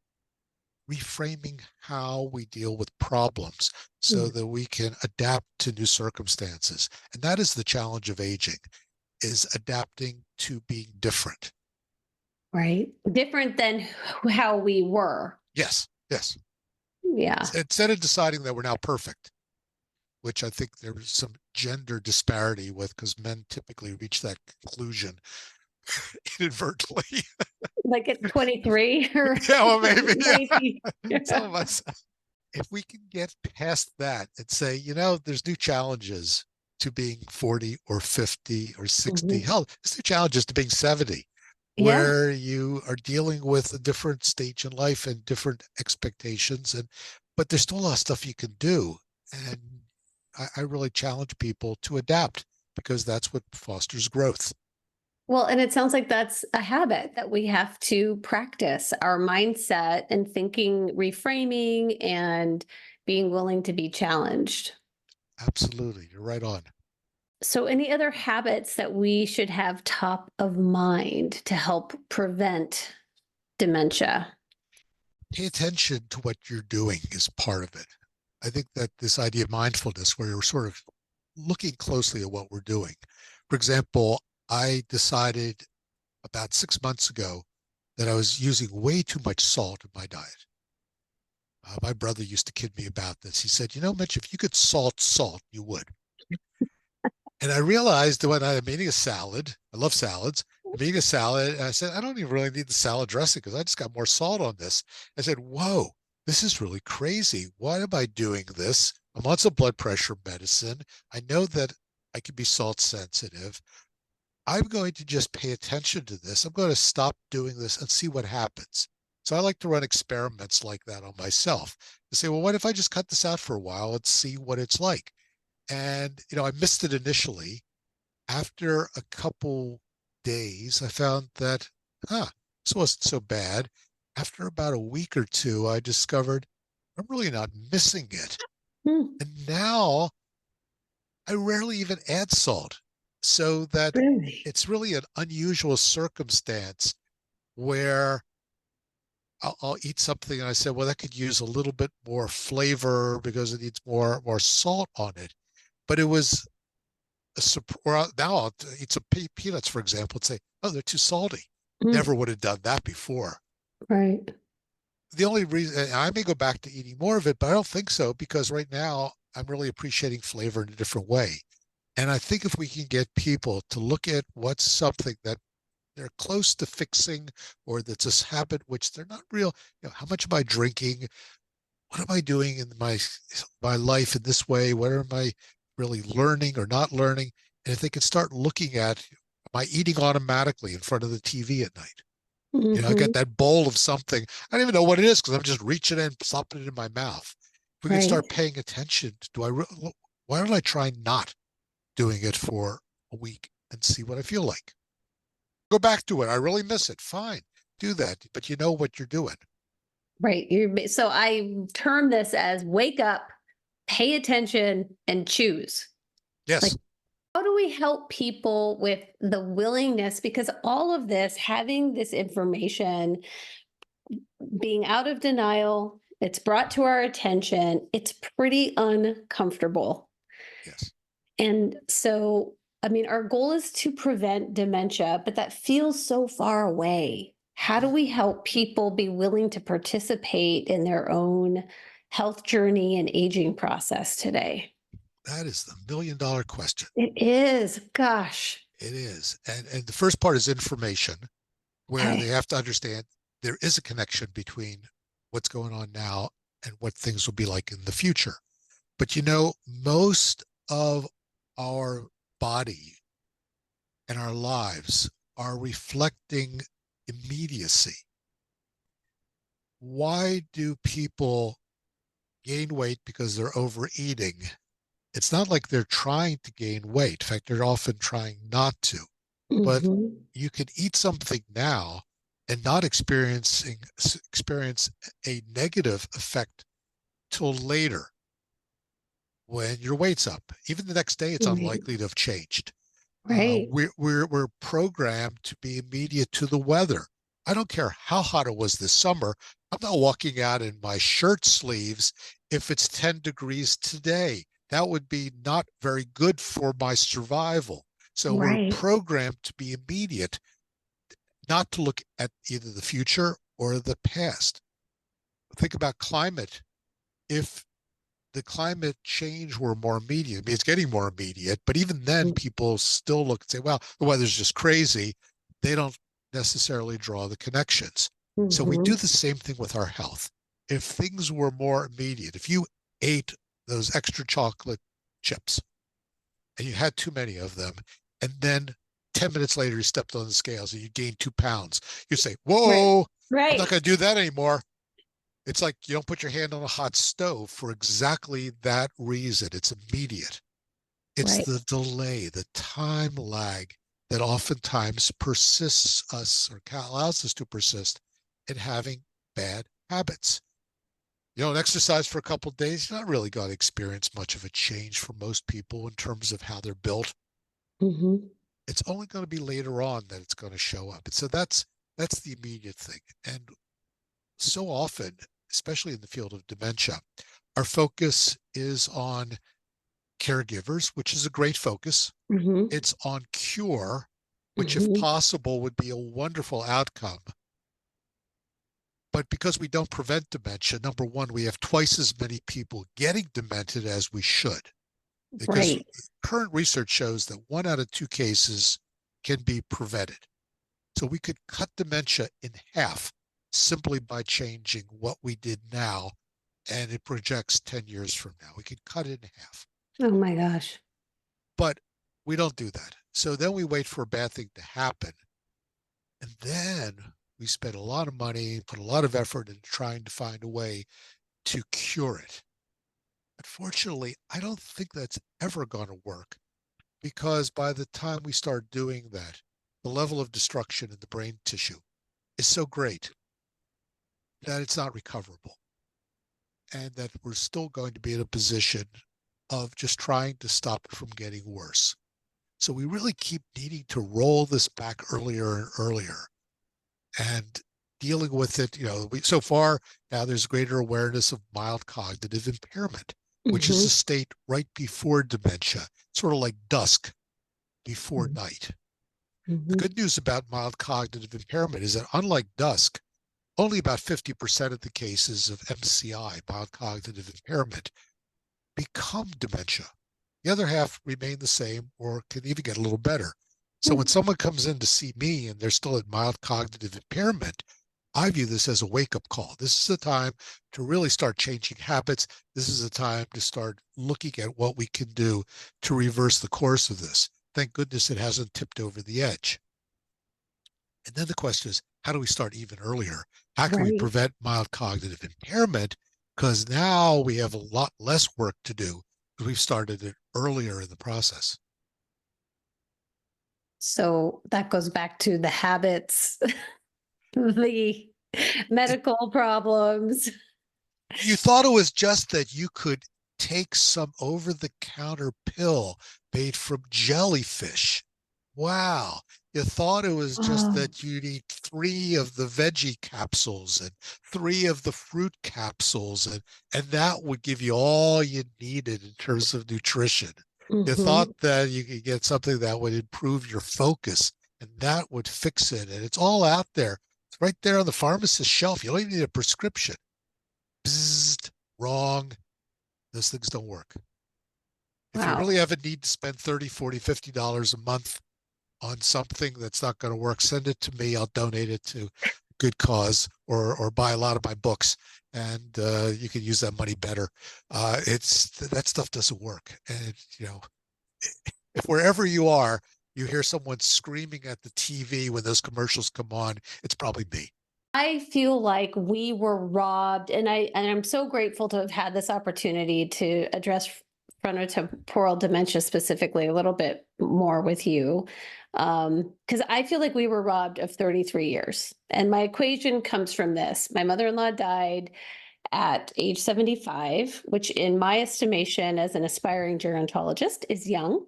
Speaker 2: reframing how we deal with problems so that we can adapt to new circumstances. And that is the challenge of aging, is adapting to being different.
Speaker 1: Right. Different than how we were.
Speaker 2: Yes, yes.
Speaker 1: Yeah.
Speaker 2: Instead of deciding that we're now perfect, which I think there's some gender disparity with, because men typically reach that conclusion inadvertently.
Speaker 1: Like at 23 or
Speaker 2: Yeah, well, maybe. Yeah.
Speaker 1: 19.
Speaker 2: Some of us, if we can get past that and say, there's new challenges to being 40 or 50 or 60.
Speaker 1: Mhm.
Speaker 2: Hell, there's new challenges to being 70,
Speaker 1: Yeah.
Speaker 2: where you are dealing with a different stage in life and different expectations. But there's still a lot of stuff you can do. And I really challenge people to adapt, because that's what fosters growth.
Speaker 1: Well, and it sounds like that's a habit that we have to practice our mindset and thinking, reframing, and being willing to be challenged.
Speaker 2: Absolutely. You're right on.
Speaker 1: So, any other habits that we should have top of mind to help prevent dementia?
Speaker 2: Pay attention to what you're doing is part of it. I think that this idea of mindfulness, where you're sort of looking closely at what we're doing. For example, I decided about 6 months ago that I was using way too much salt in my diet. My brother used to kid me about this. He said, Mitch, if you could salt, you would. And I realized that when I'm eating a salad, I love salads, I'm eating a salad, and I said, I don't even really need the salad dressing because I just got more salt on this. I said, whoa, this is really crazy. Why am I doing this? I'm on some blood pressure medicine. I know that I can be salt sensitive. I'm going to just pay attention to this. I'm going to stop doing this and see what happens. So I like to run experiments like that on myself to say, well, what if I just cut this out for a while and see what it's like? And, I missed it initially. After a couple days, I found that, this wasn't so bad. After about a week or two, I discovered I'm really not missing it.
Speaker 1: Hmm.
Speaker 2: And now I rarely even add salt, so that
Speaker 1: Really?
Speaker 2: it's really an unusual circumstance where I'll eat something and I say, well, that could use a little bit more flavor because it needs more salt on it. But it was or now I'll eat some peanuts, for example, and say, oh, they're too salty.
Speaker 1: Mm.
Speaker 2: Never would have done that before.
Speaker 1: Right.
Speaker 2: The only reason, and I may go back to eating more of it, but I don't think so, because right now I'm really appreciating flavor in a different way. And I think if we can get people to look at what's something that they're close to fixing, or that's a habit which they're not real, how much am I drinking? What am I doing in my life in this way? What am I really learning or not learning? And if they can start looking at, am I eating automatically in front of the TV at night? I
Speaker 1: Hmm.
Speaker 2: get that bowl of something. I don't even know what it is because I'm just reaching in, stopping it in my mouth. If we can
Speaker 1: Right.
Speaker 2: start paying attention, why don't I try not doing it for a week and see what I feel like. Go back to it. I really miss it. Fine. Do that. But you know what you're doing.
Speaker 1: Right. So I term this as wake up, pay attention, and choose. Like,
Speaker 2: Yes.
Speaker 1: how do we help people with the willingness? Because all of this, having this information, being out of denial, it's brought to our attention, it's pretty uncomfortable.
Speaker 2: Yes.
Speaker 1: And so, I mean, our goal is to prevent dementia, but that feels so far away. How do we help people be willing to participate in their own health journey and aging process today?
Speaker 2: That is the $1 million question.
Speaker 1: It is. Gosh.
Speaker 2: It is. And the first part is information, where they
Speaker 1: Okay.
Speaker 2: have to understand there is a connection between what's going on now and what things will be like in the future. But most of our body and our lives are reflecting immediacy. Why do people gain weight because they're overeating? It's not like they're trying to gain weight. In fact, they're often trying not to. But
Speaker 1: Mhm.
Speaker 2: you could eat something now and not experience a negative effect till later when your weight's up. Even the next day, it's
Speaker 1: Right.
Speaker 2: unlikely to have changed.
Speaker 1: Right.
Speaker 2: We're programmed to be immediate to the weather. I don't care how hot it was this summer. I'm not walking out in my shirt sleeves if it's 10 degrees today. That would be not very good for my survival. So we're
Speaker 1: Right.
Speaker 2: programmed to be immediate, not to look at either the future or the past. Think about climate. If the climate change were more immediate, I mean, it's getting more immediate, but even then, people still look and say, well, the weather's just crazy. They don't necessarily draw the connections. So we do
Speaker 1: Mhm.
Speaker 2: the same thing with our health. If things were more immediate, if you ate those extra chocolate chips and you had too many of them, and then 10 minutes later you stepped on the scales and you gained 2 pounds, you say,
Speaker 1: Right.
Speaker 2: whoa, I'm not
Speaker 1: Right.
Speaker 2: going to do that anymore. It's like you don't put your hand on a hot stove for exactly that reason. It's immediate. It's
Speaker 1: Right.
Speaker 2: the delay, the time lag that oftentimes persists us or allows us to persist in having bad habits. You don't exercise for a couple of days, you're not really going to experience much of a change for most people in terms of how they're built.
Speaker 1: Mhm.
Speaker 2: It's only going to be later on that it's going to show up. And so that's the immediate thing. And so often, especially in the field of dementia, our focus is on caregivers, which is a great focus.
Speaker 1: Mhm.
Speaker 2: It's on cure, which, if
Speaker 1: Mhm.
Speaker 2: possible, would be a wonderful outcome. But because we don't prevent dementia, number one, we have twice as many people getting demented as we should. Because
Speaker 1: Right.
Speaker 2: current research shows that 1 out of 2 cases can be prevented. So we could cut dementia in half simply by changing what we did now, and it projects 10 years from now. We could cut it in half.
Speaker 1: Oh my gosh.
Speaker 2: But we don't do that. So then we wait for a bad thing to happen. And then we spend a lot of money, put a lot of effort in trying to find a way to cure it. Unfortunately, I don't think that's ever going to work because by the time we start doing that, the level of destruction in the brain tissue is so great that it's not recoverable, and that we're still going to be in a position of just trying to stop it from getting worse. So we really keep needing to roll this back earlier and earlier and dealing with it. So far now there's greater awareness of mild cognitive impairment, which is a
Speaker 1: Mhm.
Speaker 2: state right before dementia, sort of like dusk before night. The
Speaker 1: Mhm.
Speaker 2: good news about mild cognitive impairment is that, unlike dusk, only about 50% of the cases of MCI, mild cognitive impairment, become dementia. The other half remain the same or can even get a little better. So when someone comes in to see me and they're still at mild cognitive impairment, I view this as a wake-up call. This is the time to really start changing habits. This is the time to start looking at what we can do to reverse the course of this. Thank goodness it hasn't tipped over the edge. And then the question is, how do we start even earlier? How can we
Speaker 1: Right.
Speaker 2: prevent mild cognitive impairment? Because now we have a lot less work to do because we've started it earlier in the process.
Speaker 1: So that goes back to the habits, the
Speaker 2: It,
Speaker 1: medical problems.
Speaker 2: you thought it was just that you could take some over-the-counter pill made from jellyfish. Wow. You thought it was just
Speaker 1: Oh,
Speaker 2: that you'd eat three of the veggie capsules and three of the fruit capsules, and that would give you all you needed in terms of nutrition. You thought
Speaker 1: mhm.
Speaker 2: that you could get something that would improve your focus and that would fix it. And it's all out there. It's right there on the pharmacist shelf. You don't even need a prescription. Bzzzt, wrong. Those things don't work. If you really
Speaker 1: Wow.
Speaker 2: have a need to spend 30, 40, $50 a month on something that's not going to work, send it to me. I'll donate it to a good cause, or buy a lot of my books, and you can use that money better. It's that stuff doesn't work. And if wherever you are, you hear someone screaming at the TV when those commercials come on, it's probably me.
Speaker 1: I feel like we were robbed, and I'm so grateful to have had this opportunity to address frontotemporal dementia specifically a little bit more with you, because I feel like we were robbed of 33 years. And my equation comes from this: my mother-in-law died at age 75, which, in my estimation, as an aspiring gerontologist, is young.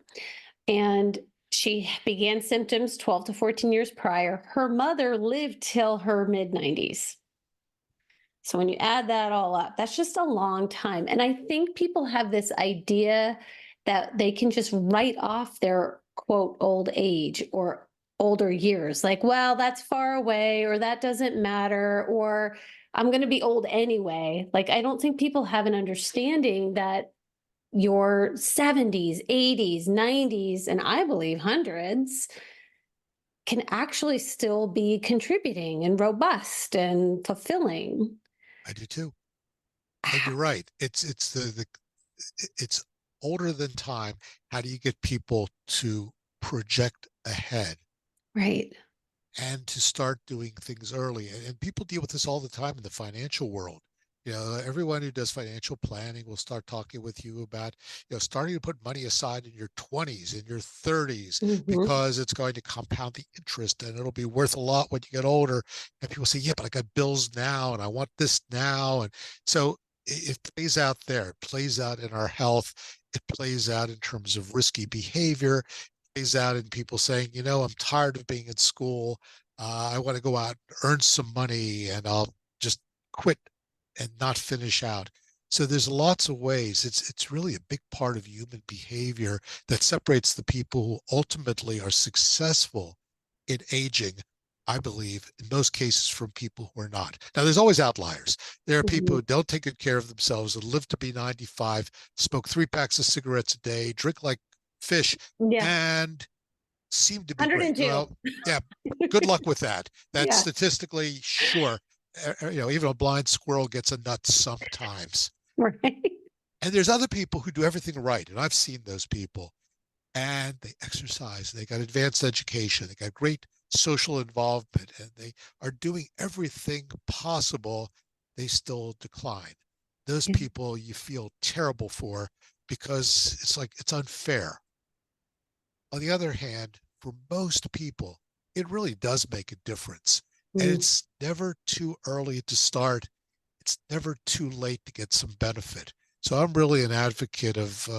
Speaker 1: And she began symptoms 12 to 14 years prior. Her mother lived till her mid 90s. So when you add that all up, that's just a long time. And I think people have this idea that they can just write off their quote old age or older years. Like, well, that's far away, or that doesn't matter, or I'm going to be old anyway. Like, I don't think people have an understanding that your 70s, 80s, 90s, and I believe hundreds can actually still be contributing and robust and fulfilling.
Speaker 2: I do too. And you're right. It's older than time. How do you get people to project ahead
Speaker 1: Right.
Speaker 2: and to start doing things early? And people deal with this all the time in the financial world. Everyone who does financial planning will start talking with you about, starting to put money aside in your 20s, in your 30s,
Speaker 1: Mhm.
Speaker 2: because it's going to compound the interest and it'll be worth a lot when you get older. And people say, yeah, but I got bills now and I want this now. And so it plays out there. It plays out in our health. It plays out in terms of risky behavior. It plays out in people saying, I'm tired of being in school. I want to go out and earn some money and I'll just quit and not finish out. So there's lots of ways. It's really a big part of human behavior that separates the people who ultimately are successful in aging, I believe, in most cases, from people who are not. Now, there's always outliers. There are people
Speaker 1: Mhm.
Speaker 2: who don't take good care of themselves and live to be 95, smoke 3 packs of cigarettes a day, drink like fish,
Speaker 1: Yeah.
Speaker 2: and seem to be great.
Speaker 1: 102.
Speaker 2: Well, yeah, good luck with that. That's
Speaker 1: Yeah.
Speaker 2: statistically sure. Even a blind squirrel gets a nut sometimes.
Speaker 1: Right.
Speaker 2: And there's other people who do everything right. And I've seen those people, and they exercise, they got advanced education, they got great social involvement, and they are doing everything possible. They still decline. Those
Speaker 1: Yeah.
Speaker 2: people you feel terrible for because it's like it's unfair. On the other hand, for most people, it really does make a difference. And
Speaker 1: Mm.
Speaker 2: it's never too early to start. It's never too late to get some benefit. So I'm really an advocate of,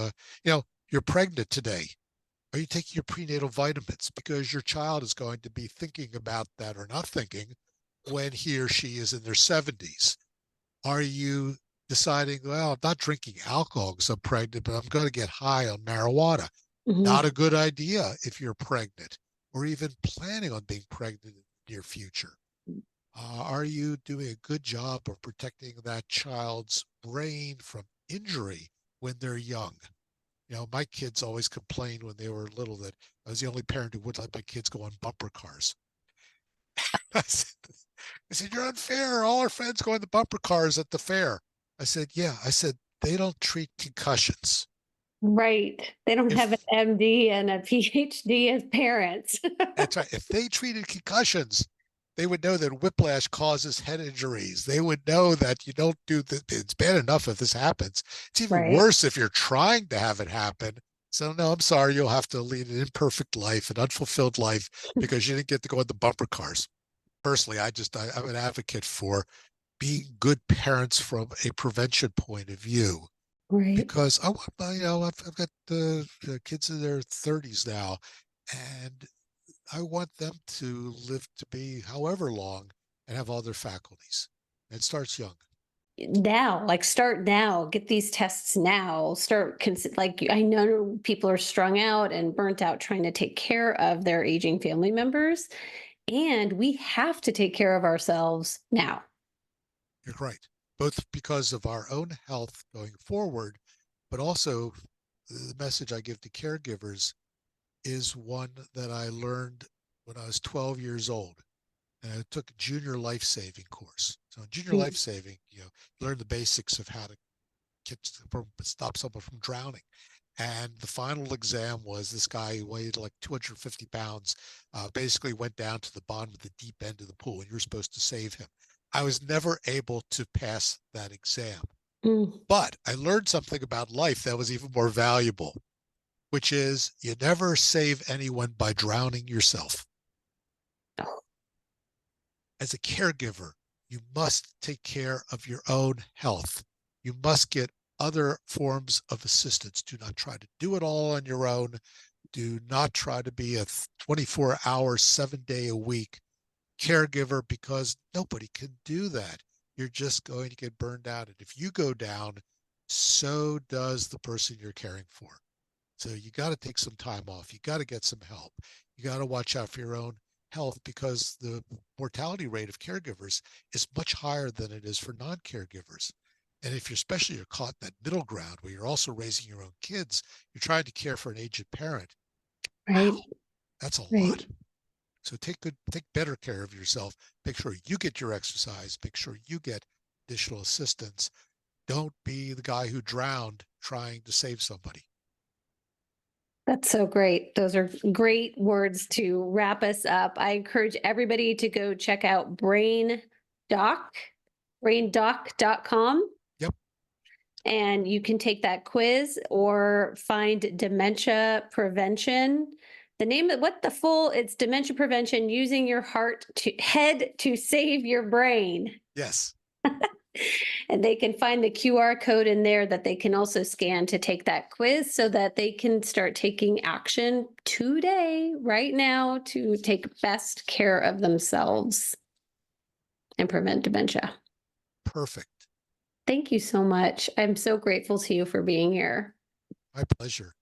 Speaker 2: you're pregnant today. Are you taking your prenatal vitamins? Because your child is going to be thinking about that or not thinking when he or she is in their 70s. Are you deciding, well, I'm not drinking alcohol because I'm pregnant, but I'm going to get high on marijuana? Not
Speaker 1: Mhm.
Speaker 2: a good idea if you're pregnant or even planning on being pregnant in the near future. Are you doing a good job of protecting that child's brain from injury when they're young? My kids always complained when they were little that I was the only parent who would let my kids go on bumper cars. I said, you're unfair. All our friends go on the bumper cars at the fair. I said, yeah. I said, they don't treat concussions.
Speaker 1: Right. They don't have an
Speaker 2: If
Speaker 1: MD and a PhD as parents.
Speaker 2: That's right. If they treated concussions, they would know that whiplash causes head injuries. They would know that you don't do that. It's bad enough if this happens. It's even
Speaker 1: Right.
Speaker 2: worse if you're trying to have it happen. So no, I'm sorry. You'll have to lead an imperfect life, an unfulfilled life, because you didn't get to go in the bumper cars. Personally, I'm an advocate for being good parents from a prevention point of view,
Speaker 1: Right.
Speaker 2: because I want my, I've got the kids in their 30s now, and I want them to live to be however long and have all their faculties. It starts young.
Speaker 1: Now, like start now, get these tests now, like I know people are strung out and burnt out trying to take care of their aging family members, and we have to take care of ourselves now.
Speaker 2: You're right. Both because of our own health going forward, but also the message I give to caregivers is one that I learned when I was 12 years old. And I took a junior life saving course. So in junior life
Speaker 1: Mm.
Speaker 2: saving, you learn the basics of how to stop someone from drowning. And the final exam was this guy who weighed like 250 pounds, basically went down to the bottom of the deep end of the pool, and you're supposed to save him. I was never able to pass that exam,
Speaker 1: Mm.
Speaker 2: but I learned something about life that was even more valuable, which is you never save anyone by drowning yourself.
Speaker 1: Oh,
Speaker 2: As a caregiver, you must take care of your own health. You must get other forms of assistance. Do not try to do it all on your own. Do not try to be a 24-hour, 7-day a week caregiver, because nobody can do that. You're just going to get burned out. And if you go down, so does the person you're caring for. So you got to take some time off. You got to get some help. You got to watch out for your own health, because the mortality rate of caregivers is much higher than it is for non-caregivers. And if you're caught in that middle ground where you're also raising your own kids, you're trying to care for an aged parent.
Speaker 1: right,
Speaker 2: Wow, that's a
Speaker 1: right.
Speaker 2: lot. So take better care of yourself. Make sure you get your exercise. Make sure you get additional assistance. Don't be the guy who drowned trying to save somebody.
Speaker 1: That's so great. Those are great words to wrap us up. I encourage everybody to go check out Doc, braindoc.com,
Speaker 2: Yep.
Speaker 1: and you can take that quiz or find dementia prevention. The name of what the full it's dementia prevention using your head to save your brain.
Speaker 2: Yes.
Speaker 1: And they can find the QR code in there that they can also scan to take that quiz so that they can start taking action today, right now, to take best care of themselves and prevent dementia.
Speaker 2: Perfect.
Speaker 1: Thank you so much. I'm so grateful to you for being here.
Speaker 2: My pleasure.